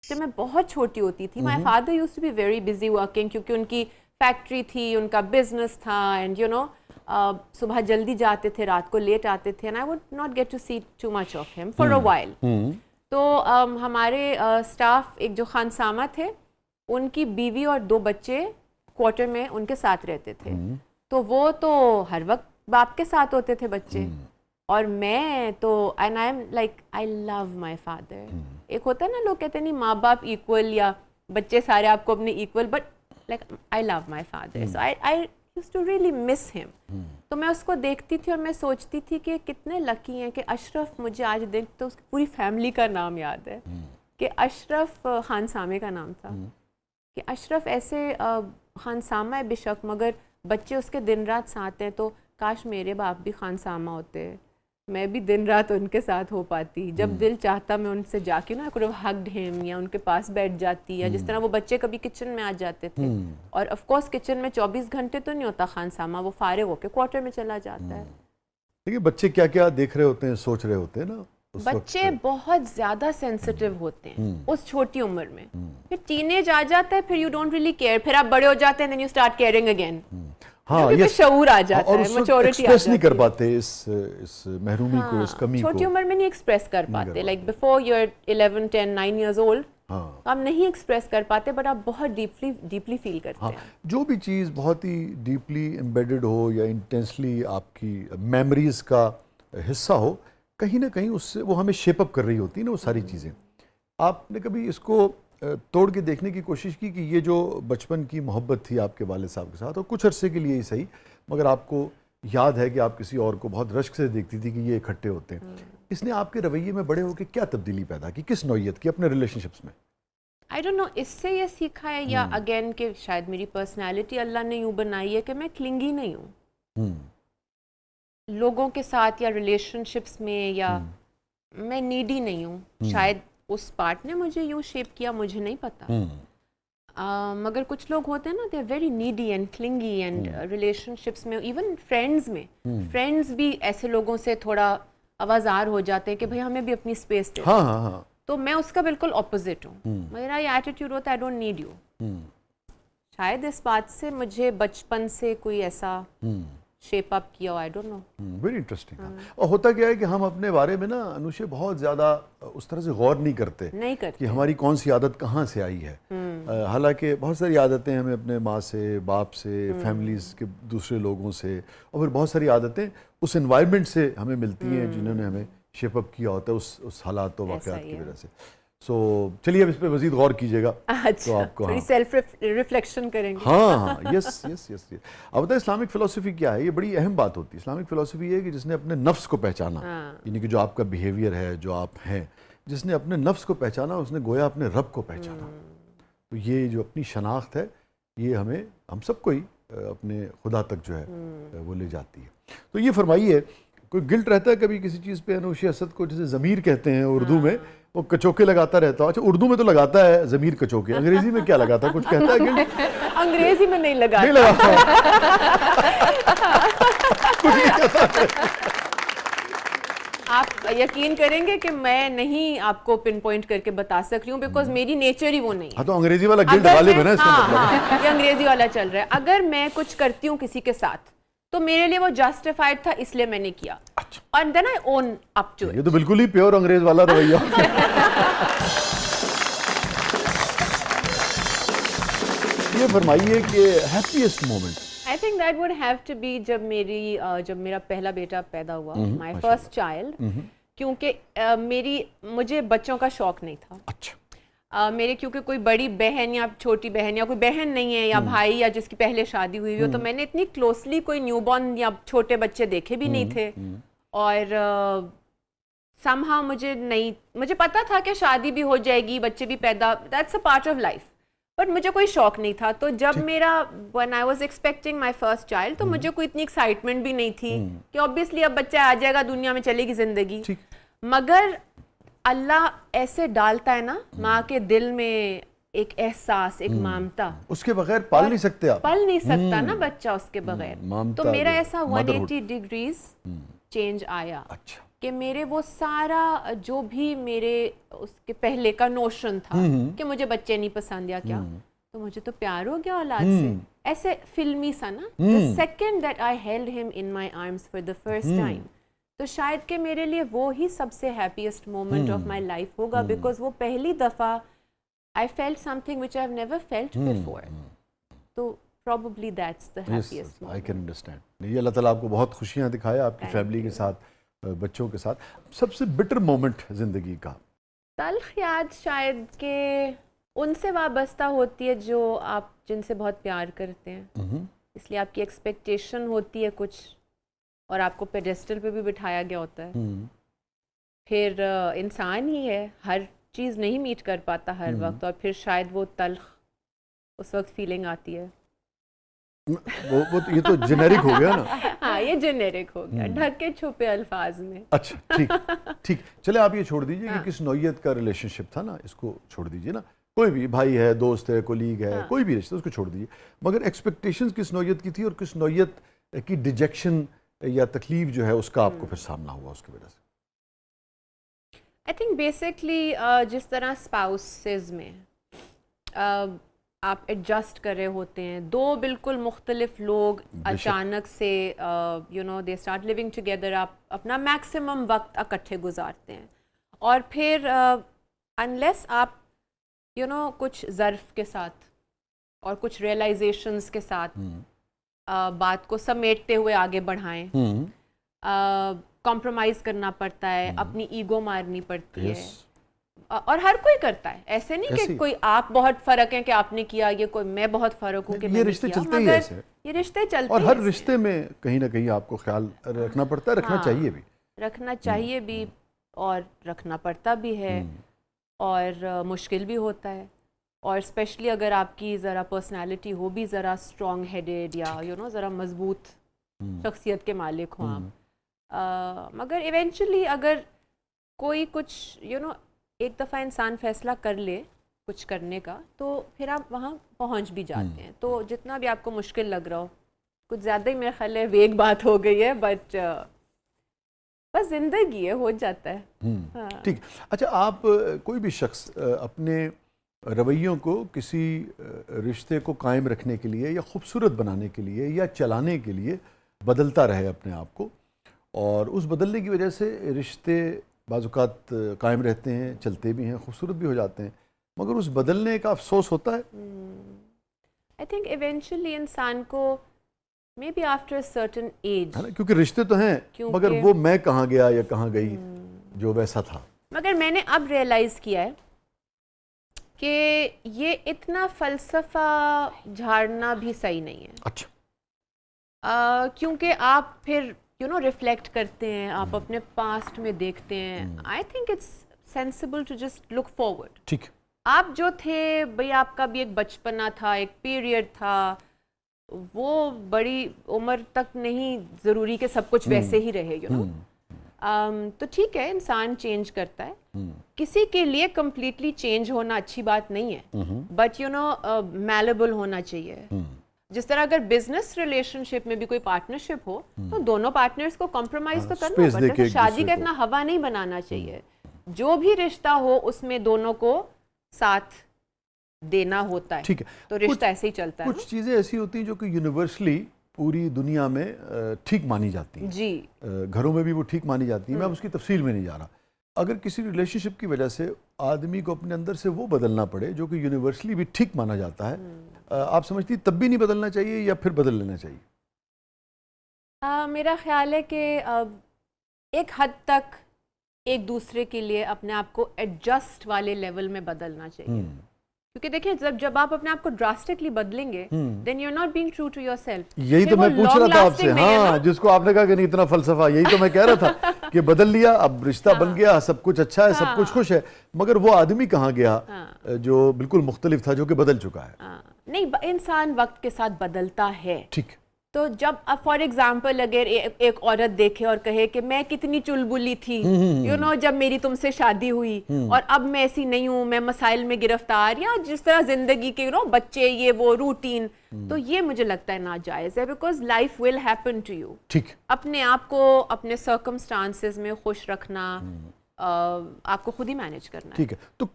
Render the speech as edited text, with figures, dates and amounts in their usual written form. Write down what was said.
جب میں بہت چھوٹی ہوتی تھی my father used to be very busy working کیونکہ ان کی فیکٹری تھی, ان کا بزنس تھا, اینڈ یو نو صبح جلدی جاتے تھے, رات کو لیٹ آتے تھے, and I would not get to see too much of ہم فار اے وائل. تو ہمارے اسٹاف ایک جو خانسامہ تھے ان کی بیوی اور 2 بچے کوارٹر میں ان کے ساتھ رہتے تھے, تو وہ تو ہر وقت باپ کے ساتھ ہوتے تھے بچے, اور میں تو and I am like I love my father. ایک ہوتا ہے نا لوگ کہتے ہیں نہیں ماں باپ ایکول یا بچے سارے آپ کو اپنے equal, but like I love my father, so I used to really miss him. تو میں اس کو دیکھتی تھی اور میں سوچتی تھی کہ کتنے لکی ہیں کہ اشرف, مجھے آج دیکھ تو اس کی پوری فیملی کا نام یاد ہے کہ اشرف خانسامے کا نام تھا, کہ اشرف ایسے خانسامہ ہے بے شک مگر بچے اس کے دن رات ساتھ ہیں, تو کاش میرے باپ بھی خانسامہ ہوتے, میں بھی دن رات ان کے ساتھ ہو پاتی, جب دل چاہتا میں ان سے جا کے نا کوئی ہگڈ ہم یا ان کے پاس بیٹھ جاتی, یا جس طرح وہ بچے کبھی کچن میں آ جاتے تھے, اور آف کورس کچن میں 24 گھنٹے تو نہیں ہوتا خانسامہ, وہ فارغ ہو کے کوارٹر میں چلا جاتا ہے. دیکھیے بچے کیا کیا دیکھ رہے ہوتے ہیں, سوچ رہے ہوتے ہیں نا, بچے بہت زیادہ سینسٹیو ہوتے ہیں اس چھوٹی عمر میں, پھر ٹین ایج آ جاتا ہے, پھر یو ڈونٹ ریلی کیئر, پھر آپ بڑے ہو جاتے ہیں, then you start caring again. ہاں یہ شعور آ جاتا ہے, میچورٹی ایکسپریس نہیں کر پاتے اس محرومی کو, اس کمی کو. چھوٹی عمر میں نہیں ایکسپریس کر پاتے, like before you are 11, 10, 9 years old آپ نہیں ایکسپریس کر پاتے, بٹ آپ بہت ڈیپلی فیل کرتے ہیں. جو بھی چیز بہت ہی ڈیپلی ایمبیڈڈ ہو یا انٹینسلی آپ کی میموریز کا حصہ ہو, کہیں نہ کہیں اس سے وہ ہمیں شیپ اپ کر رہی ہوتی ہے نا وہ ساری چیزیں. آپ نے کبھی اس کو توڑ کے دیکھنے کی کوشش کی کہ یہ جو بچپن کی محبت تھی آپ کے والد صاحب کے ساتھ, اور کچھ عرصے کے لیے ہی صحیح, مگر آپ کو یاد ہے کہ آپ کسی اور کو بہت رشک سے دیکھتی تھی کہ یہ اکٹھے ہوتے ہیں, اس نے آپ کے رویے میں بڑے ہو کے کیا تبدیلی پیدا کی, کس نوعیت کی اپنے ریلیشن شپس میں؟ آئی ڈونٹ نو اس سے یہ سیکھا ہے یا اگین کہ شاید میری پرسنالٹی اللہ نے یوں بنائی ہے کہ میں کلنگی نہیں ہوں لوگوں کے ساتھ یا ریلیشن شپس میں, یا میں نیڈی نہیں ہوں. شاید اس پارٹ نے مجھے یوں شیپ کیا, مجھے نہیں پتا, مگر کچھ لوگ ہوتے ہیں نا they are very needy and clingy, and relationships میں ایون فرینڈز میں, فرینڈز بھی ایسے لوگوں سے تھوڑا آوازار ہو جاتے ہیں کہ بھائی ہمیں بھی اپنی اسپیس دے. تو میں اس کا بالکل اپوزٹ ہوں, میرا یہ ایٹیٹیوڈ ہوتا ہے آئی ڈونٹ نیڈ یو. شاید اس بات سے مجھے بچپن سے کوئی ایسا شیپ اپ کیا, I don't know. Very interesting. اور ہوتا کیا ہے کہ ہم اپنے بارے میں نا انوشے بہت زیادہ اس طرح سے غور نہیں کرتے کہ ہماری کون سی عادت کہاں سے آئی ہے. حالانکہ بہت ساری عادتیں ہمیں اپنے ماں سے, باپ سے, فیملیز کے دوسرے لوگوں سے, اور پھر بہت ساری عادتیں اس انوائرمنٹ سے ہمیں ملتی ہیں جنہوں نے ہمیں شیپ اپ کیا ہوتا ہے اس حالات و واقعات کی وجہ سے. سو چلیے اب اس پہ مزید غور کیجیے گا تو آپ کو سیلف ریفلیکشن کریں گے. ہاں یس یس یس. اب بتائیں اسلامک فلسفی کیا ہے, یہ بڑی اہم بات ہوتی ہے. اسلامک فلسفی یہ ہے کہ جس نے اپنے نفس کو پہچانا, یعنی کہ جو آپ کا بیہیویئر ہے, جو آپ ہیں, جس نے اپنے نفس کو پہچانا اس نے گویا اپنے رب کو پہچانا. تو یہ جو اپنی شناخت ہے یہ ہم سب کو ہی اپنے خدا تک جو ہے وہ لے جاتی ہے. تو یہ فرمائیے کوئی گلٹ رہتا ہے کبھی کسی چیز پہ؟ انوشی اسد کو جسے ضمیر کہتے ہیں اردو میں, وہ کچوکے لگاتا رہتا ہے. اچھا اردو میں تو لگاتا ہے ضمیر کچوکے, انگریزی میں کیا لگاتا ہے, کچھ کہتا ہے گلٹ؟ انگریزی میں نہیں لگاتا. نہیں لگاتا کچھ نہیں کہتا. آپ یقین کریں گے کہ میں نہیں آپ کو پن پوائنٹ کر کے بتا سک رہی ہوں, بیکاز میری نیچر ہی وہ نہیں ہے. ہاں تو انگریزی والا گلٹ غالب ہے نا اس کا مطلب. یہ انگریزی والا چل رہا ہے. اگر میں کچھ کرتی ہوں کسی کے ساتھ تو میرے لیے وہ جسٹیفائڈ تھا, اس لیے میں نے کیا, اور دین آئی اون اپ ٹو اٹ. یہ تو بالکل ہی پیور انگریز والا رویہ. یہ فرمائیے کہ happiest moment. I think that would have to be جب میرا پہلا بیٹا پیدا ہوا, my first child, کیونکہ مجھے بچوں کا شوق نہیں تھا. اچھا. میرے کیونکہ کوئی بڑی بہن یا چھوٹی بہن یا کوئی بہن نہیں ہے, یا بھائی یا جس کی پہلے شادی ہوئی ہو, تو میں نے اتنی کلوزلی کوئی نیو بورن یا چھوٹے بچے دیکھے بھی نہیں تھے. اور somehow مجھے پتا تھا کہ شادی بھی ہو جائے گی, بچے بھی پیدا, that's a part of life, but مجھے کوئی شوق نہیں تھا. تو جب when I was expecting my first child, تو مجھے کوئی اتنی ایکسائٹمنٹ بھی نہیں تھی کہ obviously اب بچہ آ جائے گا, دنیا میں چلے گی زندگی. مگر اللہ ایسے ڈالتا ہے نا ماں کے دل میں ایک احساس, ایک مامتا, اس کے بغیر پال نہیں سکتے آپ, پل نہیں سکتا نا بچہ اس کے بغیر. تو میرا ایسا 180 ڈگریز چینج آیا. اچھا. کہ میرے وہ سارا جو بھی میرے اس کے پہلے کا نوشن تھا کہ مجھے بچے نہیں پسند یا کیا، تو مجھے تو پیار ہو گیا اولاد سے، ایسے فلمی سا نا. The second that I held him in my arms for the first time، تو شاید کہ میرے لیے وہ ہی سب سے happiest moment of my life ہوگا، بیکاز وہ پہلی دفعہ I felt something which I've never felt before. تو probably that's the happiest moment. I can understand. یہ اللہ تعالیٰ آپ کو بہت خوشیاں دکھائے آپ کی فیملی کے ساتھ، بچوں کے ساتھ. سب سے بٹر مومنٹ زندگی کا؟ تلخ یاد شاید کہ ان سے وابستہ ہوتی ہے جو آپ جن سے بہت پیار کرتے ہیں، اس لیے آپ کی ایکسپیکٹیشن ہوتی ہے کچھ، اور آپ کو پیڈسٹل پہ بھی بٹھایا گیا ہوتا ہے. پھر انسان ہی ہے، ہر چیز نہیں میٹ کر پاتا ہر وقت، اور پھر شاید وہ تلخ اس وقت فیلنگ آتی ہے. وہ یہ تو جنیرک ہو گیا نا. ہاں یہ جنیرک ہو گیا، ڈھکے چھپے الفاظ میں. اچھا ٹھیک چلے آپ یہ چھوڑ دیجئے کہ کس نوعیت کا ریلیشن شپ تھا نا، اس کو چھوڑ دیجئے نا. کوئی بھی بھائی ہے، دوست ہے، کولیگ ہے، کوئی بھی رشتہ، اس کو چھوڑ دیجئے. مگر ایکسپیکٹیشنز کس نوعیت کی تھی، اور کس نوعیت کی ڈیجیکشن یا تکلیف جو ہے اس کا آپ کو پھر سامنا ہوا اس کی وجہ سے؟ آئی تھنک بیسکلی جس طرح اسپاؤسز میں آپ ایڈجسٹ کر رہے ہوتے ہیں، دو بالکل مختلف لوگ اچانک سے دے اسٹارٹ لیونگ ٹوگیدر، آپ اپنا میکسیمم وقت اکٹھے گزارتے ہیں، اور پھر انلیس آپ کچھ ظرف کے ساتھ اور کچھ ریئلائزیشنز کے ساتھ بات کو سمیٹتے ہوئے آگے بڑھائیں، کمپرومائز کرنا پڑتا ہے، اپنی ایگو مارنی پڑتی ہے، اور ہر کوئی کرتا ہے. ایسے نہیں کہ کوئی آپ بہت فرق ہیں کہ آپ نے کیا، یہ کوئی میں بہت فرق ہوں کہ میں نے کیا، مگر یہ رشتے چلتے ہیں. اور ہر رشتے میں کہیں نہ کہیں آپ کو خیال رکھنا پڑتا ہے، رکھنا چاہیے بھی، رکھنا چاہیے بھی، اور رکھنا پڑتا بھی ہے، اور مشکل بھی ہوتا ہے. اور اسپیشلی اگر آپ کی ذرا پرسنالٹی ہو بھی ذرا اسٹرانگ ہیڈیڈ یا ذرا مضبوط شخصیت کے مالک ہوں آپ. مگر ایونچولی اگر کوئی کچھ ایک دفعہ انسان فیصلہ کر لے کچھ کرنے کا، تو پھر آپ وہاں پہنچ بھی جاتے ہیں. تو جتنا بھی آپ کو مشکل لگ رہا ہو، کچھ زیادہ ہی میرے خیال ہے ویگ بات ہو گئی ہے، بٹ بس زندگی ہے، ہو جاتا ہے. ٹھیک. اچھا، آپ کوئی بھی شخص اپنے رویوں کو کسی رشتے کو قائم رکھنے کے لیے یا خوبصورت بنانے کے لیے یا چلانے کے لیے بدلتا رہے اپنے آپ کو، اور اس بدلنے کی وجہ سے رشتے بعض اوقات قائم رہتے ہیں، چلتے بھی ہیں، خوبصورت بھی ہو جاتے ہیں، مگر اس بدلنے کا افسوس ہوتا ہے. آئی تھنک ایونچولی انسان کو may be after a certain age, کیونکہ رشتے تو ہیں، مگر وہ میں کہاں گیا یا کہاں گئی جو ویسا تھا. مگر میں نے اب ریئلائز کیا ہے کہ یہ اتنا فلسفہ جھاڑنا بھی صحیح نہیں ہے. اچھا. کیونکہ آپ پھر ریفلیکٹ کرتے ہیں، آپ اپنے پاسٹ میں دیکھتے ہیں. I think it's sensible to just look forward. ٹھیک. آپ جو تھے بھئی، آپ کا بھی ایک بچپنا تھا، ایک پیریڈ تھا، وہ بڑی عمر تک نہیں ضروری کہ سب کچھ ویسے ہی رہے. تو ٹھیک ہے، انسان چینج کرتا ہے، کسی کے لیے کمپلیٹلی چینج ہونا اچھی بات نہیں ہے، بٹ میلیبل ہونا چاہیے. جس طرح اگر بزنس ریلیشن شپ میں بھی کوئی پارٹنرشپ ہو تو دونوں پارٹنرز کو کمپرومائز تو کرنا پڑتا ہے. شادی کا اتنا ہوا نہیں بنانا چاہیے. جو بھی رشتہ ہو اس میں دونوں کو ساتھ دینا ہوتا ہے. ٹھیک ہے. تو رشتہ ایسے ہی چلتا ہے. کچھ چیزیں ایسی ہوتی ہیں جو کہ یونیورسلی پوری دنیا میں ٹھیک مانی جاتی ہیں. جی. گھروں میں بھی وہ ٹھیک مانی جاتی ہیں. میں اب اس کی تفصیل میں نہیں جا رہا. اگر کسی ریلیشن شپ کی وجہ سے آدمی کو اپنے اندر سے وہ بدلنا پڑے جو کہ یونیورسلی بھی ٹھیک مانا جاتا ہے، آپ سمجھتی تب بھی نہیں بدلنا چاہیے یا پھر بدل لینا چاہیے؟ میرا خیال ہے کہ ایک حد تک ایک دوسرے کے لیے اپنے آپ کو ایڈجسٹ والے لیول میں بدلنا چاہیے. کیونکہ دیکھیں جب آپ اپنے آپ کو ڈراسٹکلی بدلیں گے then you're not being true to yourself. یہی تو میں پوچھ رہا تھا آپ سے. ہاں، جس کو آپ نے کہا کہ نہیں اتنا فلسفہ، یہی تو میں کہہ رہا تھا کہ بدل لیا، اب رشتہ بن گیا، سب کچھ اچھا ہے، سب کچھ خوش ہے، مگر وہ آدمی کہاں گیا جو بالکل مختلف تھا، جو کہ بدل چکا ہے. نہیں، انسان وقت کے ساتھ بدلتا ہے. ٹھیک. تو جب اب فار ایگزامپل اگر ایک عورت دیکھے اور کہے کہ میں کتنی چلبلی تھی یو نو جب میری تم سے شادی ہوئی اور اب میں ایسی نہیں ہوں, میں مسائل میں گرفتار, یا جس طرح زندگی کے بچے یہ وہ روٹین, تو یہ مجھے لگتا ہے ناجائز ہے, because life will happen to you. ٹھیک, اپنے آپ کو اپنے سرکمسٹانسز میں خوش رکھنا آپ کو خود ہی مینیج کرنا ہے. ٹھیک ہے. تو